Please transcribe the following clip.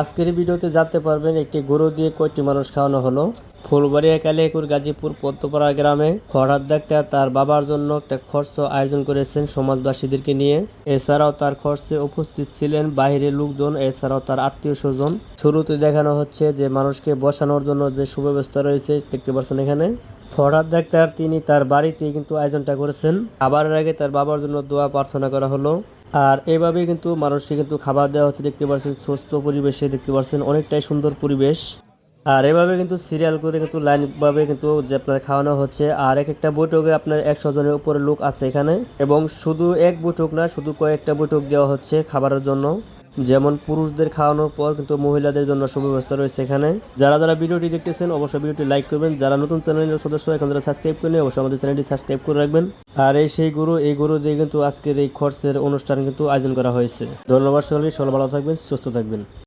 আজকের ভিডিওতে জানতে পারবেন একটি গরু দিয়ে কয়টি মানুষ খাওয়ানো হলো। ফুলবাড়িয়া কালিয়াকুর গাজীপুর পদ্মপাড়া গ্রামে ফরহাদ ডাক্তার তার বাবার জন্য একটা খরচ আয়োজন করেছেন সমাজবাসীদেরকে নিয়ে। এছাড়াও তার খরচে উপস্থিত ছিলেন বাইরের লোকজন, এছাড়াও তার আত্মীয় স্বজন। শুরুতে দেখানো হচ্ছে যে মানুষকে বসানোর জন্য যে সুব্যবস্থা রয়েছে, দেখতে পাচ্ছেন এখানে ফরহাদ ডাক্তার তিনি তার বাড়িতেই কিন্তু আয়োজনটা করেছেন। খাবারের আগে তার বাবার জন্য দোয়া প্রার্থনা করা হলো। আর এভাবে কিন্তু মানুষকে কিন্তু খাবার দেওয়া হচ্ছে, দেখতে পাচ্ছেন সুস্থ পরিবেশে, দেখতে পাচ্ছেন অনেকটাই সুন্দর পরিবেশ। আর এভাবে কিন্তু সিরিয়াল করে কিন্তু লাইনভাবে কিন্তু যে আপনার খাওয়ানো হচ্ছে। আর এক একটা বৈঠকে আপনার 100 জনের উপরে লোক আছে এখানে, এবং শুধু এক বৈঠক না, শুধু কয়েকটা বৈঠক দেওয়া হচ্ছে খাবারের জন্য। যেমন পুরুষদের খাওয়ানোর পর কিন্তু মহিলাদের জন্য সুব্যবস্থা রয়েছে এখানে। যারা যারা ভিডিওটি দেখতেছেন অবশ্যই ভিডিওটি লাইক করবেন। যারা নতুন চ্যানেলের সদস্য এখন যারা সাবস্ক্রাইব করেন অবশ্যই আমাদের চ্যানেলটি সাবস্ক্রাইব করে রাখবেন। আর এই সেই গরু, এই গরু দিয়ে কিন্তু আজকের এই খরচের অনুষ্ঠান কিন্তু আয়োজন করা হয়েছে। ধন্যবাদ সকলকে, সবাই ভালো থাকবেন, সুস্থ থাকবেন।